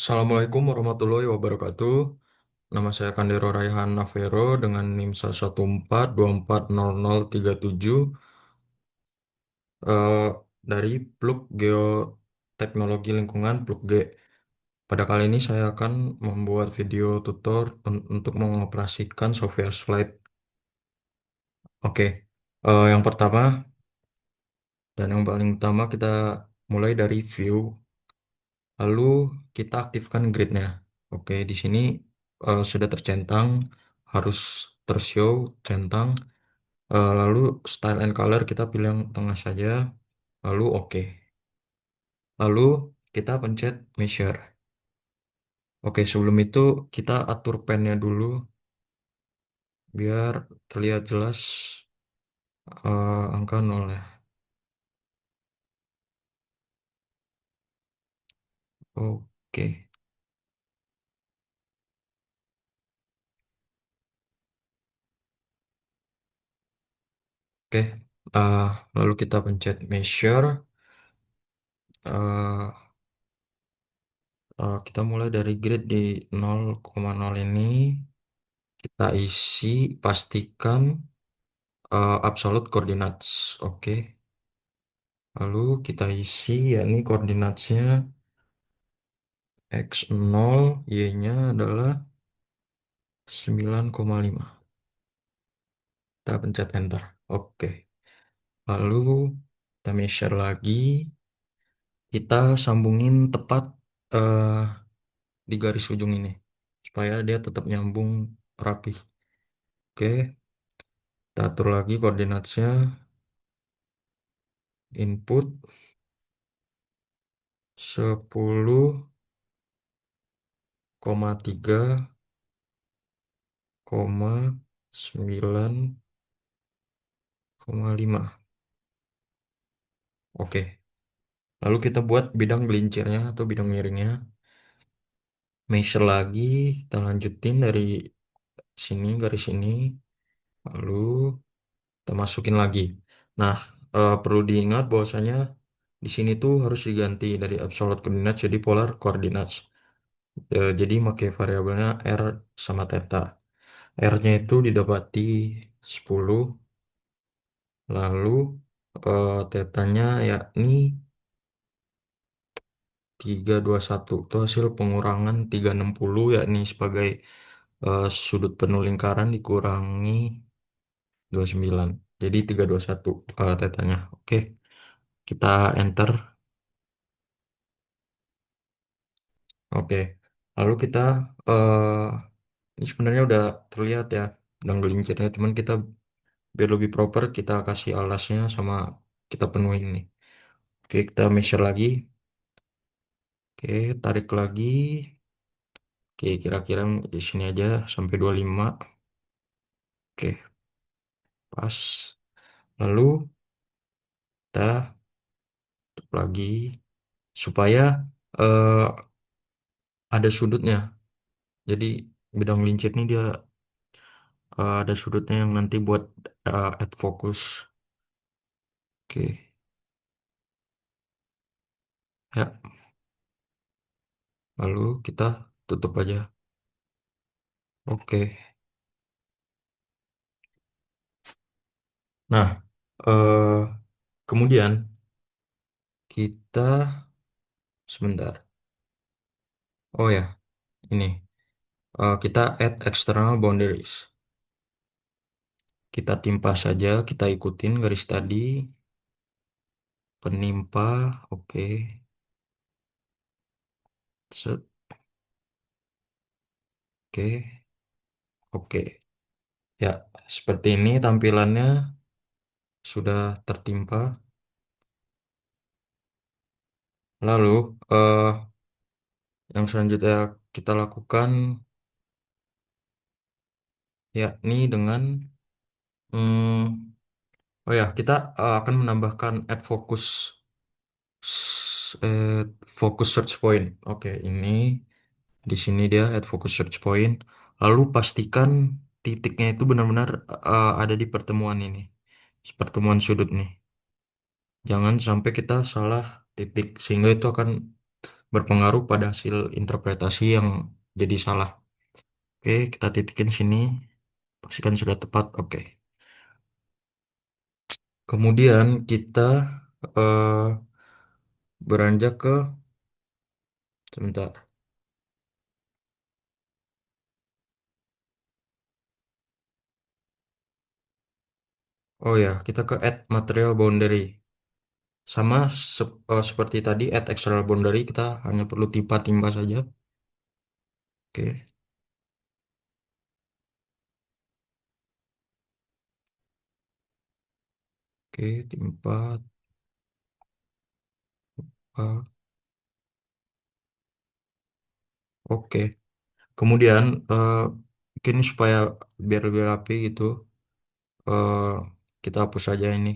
Assalamualaikum warahmatullahi wabarakatuh. Nama saya Kandero Raihan Navero dengan NIM 114240037 eh, dari Pluk Geoteknologi Lingkungan Pluk G. Pada kali ini saya akan membuat video tutor untuk mengoperasikan software slide. Oke, yang pertama dan yang paling utama kita mulai dari view, lalu kita aktifkan gridnya. Oke, di sini sudah tercentang, harus tershow centang. Lalu style and color kita pilih yang tengah saja. Lalu oke. Lalu kita pencet measure. Oke, sebelum itu kita atur pennya dulu biar terlihat jelas angka 0 ya. Oke. Oke. Eh, Lalu kita pencet measure. Eh, kita mulai dari grid di 0,0 ini. Kita isi, pastikan absolute coordinates. Oke. Lalu kita isi, yakni koordinatnya X0, Y-nya adalah 9,5. Kita pencet enter. Oke. Lalu kita measure lagi. Kita sambungin tepat eh, di garis ujung ini. Supaya dia tetap nyambung rapi. Oke. Kita atur lagi koordinatnya. Input 10,3,9,5. Oke. Lalu kita buat bidang gelincirnya atau bidang miringnya. Measure lagi, kita lanjutin dari sini, garis ini, lalu kita masukin lagi. Nah, perlu diingat bahwasanya di sini tuh harus diganti dari absolute coordinates jadi polar coordinates. Jadi pakai variabelnya R sama theta. R-nya itu didapati 10, lalu tetanya yakni 321. Itu hasil pengurangan 360 yakni sebagai sudut penuh lingkaran dikurangi 29. Jadi 321 tetanya. Oke, kita enter. Oke. Lalu kita ini sebenarnya udah terlihat ya dan gelincirnya, cuman kita biar lebih proper kita kasih alasnya sama kita penuhin nih. Oke, kita measure lagi. Oke, tarik lagi. Oke, kira-kira di sini aja sampai 25. Oke, pas. Lalu kita tutup lagi supaya eh, ada sudutnya. Jadi bidang lincir ini dia ada sudutnya yang nanti buat add focus. Oke, ya. Lalu kita tutup aja. Oke. Nah, kemudian kita sebentar. Oh ya, ini kita add external boundaries. Kita timpa saja, kita ikutin garis tadi. Penimpa, oke. Set, oke, oke. Ya, seperti ini tampilannya sudah tertimpa. Lalu, yang selanjutnya kita lakukan yakni dengan oh ya, kita akan menambahkan add focus focus search point. Oke, ini di sini dia add focus search point. Lalu pastikan titiknya itu benar-benar ada di pertemuan ini, pertemuan sudut nih. Jangan sampai kita salah titik sehingga itu akan berpengaruh pada hasil interpretasi yang jadi salah. Oke, kita titikin sini. Pastikan sudah tepat. Oke. Kemudian kita eh, beranjak ke sebentar. Oh ya, kita ke add material boundary. Sama seperti tadi add external boundary kita hanya perlu timpa-timpa saja. Oke, oke, timpa. eh, Oke. Kemudian mungkin supaya biar lebih rapi gitu, eh, kita hapus saja ini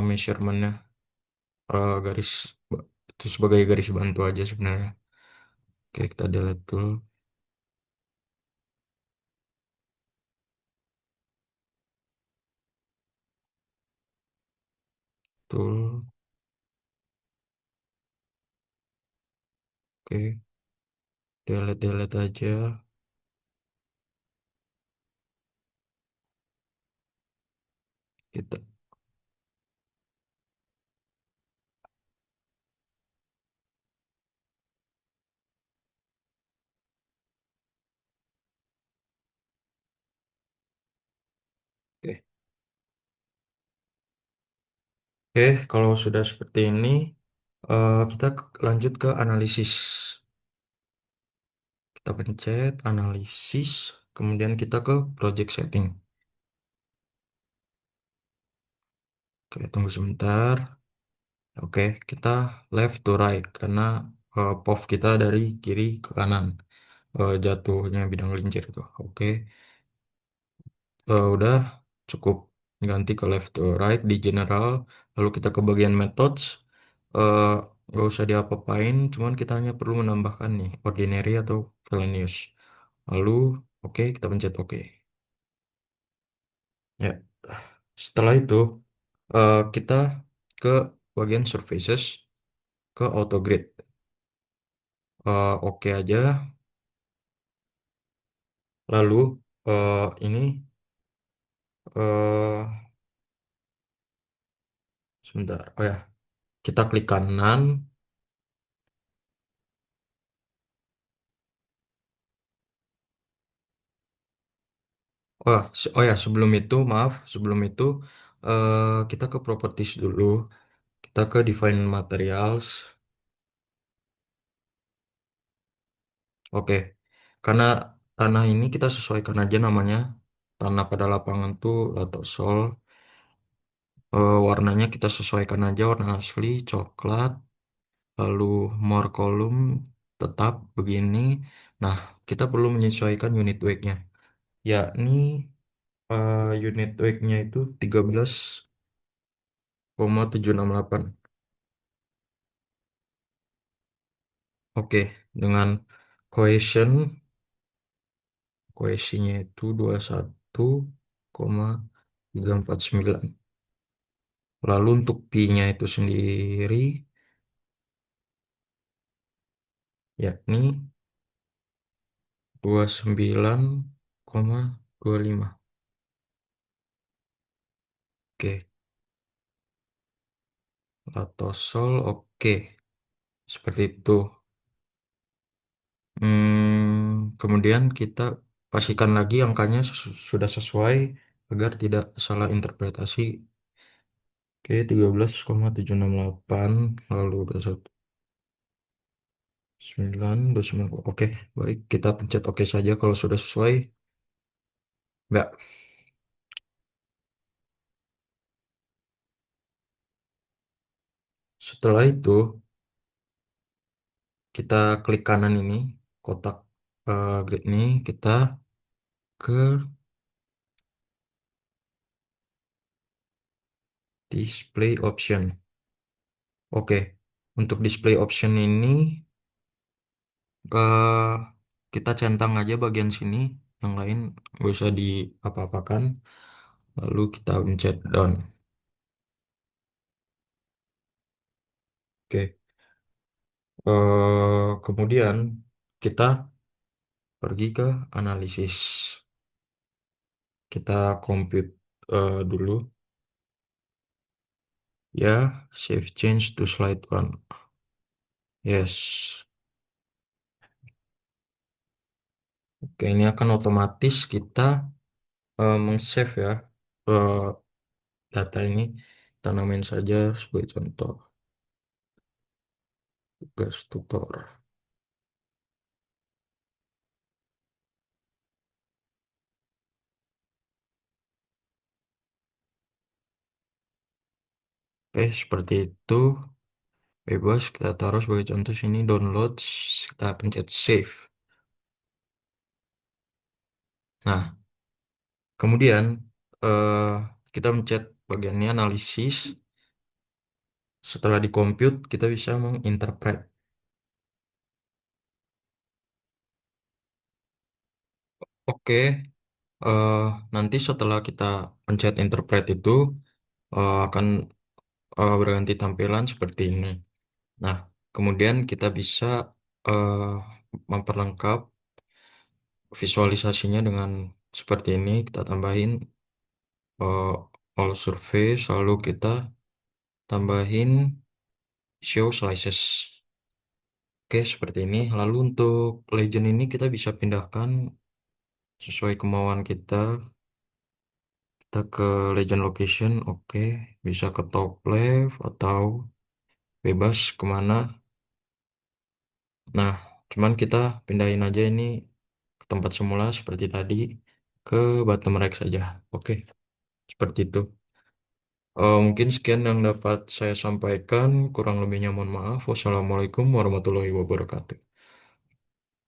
measurementnya, garis itu sebagai garis bantu aja sebenarnya. Oke, kita delete dulu. Tool. Oke, delete aja. Kita. Oke. Oke, kalau sudah seperti ini, kita lanjut ke analisis. Kita pencet analisis, kemudian kita ke project setting. Oke, tunggu sebentar. Oke, kita left to right karena POV kita dari kiri ke kanan. Jatuhnya bidang lincir itu. Oke, udah cukup ganti ke left to right di general. Lalu kita ke bagian methods. Eh, nggak usah diapa-apain, cuman kita hanya perlu menambahkan nih ordinary atau villainous. Lalu, oke, kita pencet oke. Ya, setelah itu kita ke bagian surfaces, ke auto grid. Oke aja. Lalu ini eh sebentar. Oh ya, kita klik kanan. Oh ya, sebelum itu maaf, sebelum itu kita ke properties dulu. Kita ke define materials. Oke, karena tanah ini kita sesuaikan aja namanya. Tanah pada lapangan tuh lato sol. Warnanya kita sesuaikan aja warna asli coklat. Lalu more column tetap begini. Nah, kita perlu menyesuaikan unit weight-nya. Yakni unit weight-nya itu 13,768. Oke, dengan cohesion, kohesinya itu 21,349. Lalu untuk Pi-nya itu sendiri, yakni 29,25. Oke, latosol oke. Seperti itu. Kemudian kita pastikan lagi angkanya sudah sesuai agar tidak salah interpretasi. Oke, 13,768 lalu 21,29. Oke, baik. Kita pencet oke saja kalau sudah sesuai. Enggak. Setelah itu, kita klik kanan ini, kotak grid ini, kita ke display option. Oke, untuk display option ini, eh, kita centang aja bagian sini, yang lain nggak usah di apa-apakan. Lalu kita pencet down. Oke, Kemudian kita pergi ke analisis. Kita compute dulu ya, save change to slide one. Yes. Oke, ini akan otomatis kita meng-save ya eh, data ini. Tanamin saja sebagai contoh tugas tutor. Oke, seperti itu. Bebas kita taruh sebagai contoh sini download. Kita pencet save. Nah, kemudian eh, kita pencet bagian ini analisis. Setelah dikomput, kita bisa menginterpret. Oke, eh, nanti setelah kita pencet interpret itu akan berganti tampilan seperti ini. Nah, kemudian kita bisa eh, memperlengkap visualisasinya dengan seperti ini. Kita tambahin eh, all surface, lalu kita tambahin show slices. Oke, seperti ini. Lalu untuk legend ini kita bisa pindahkan sesuai kemauan kita. Kita ke legend location, oke. Bisa ke top left atau bebas kemana. Nah, cuman kita pindahin aja ini ke tempat semula seperti tadi, ke bottom right saja. Oke, seperti itu. Mungkin sekian yang dapat saya sampaikan. Kurang lebihnya mohon maaf. Wassalamualaikum warahmatullahi wabarakatuh.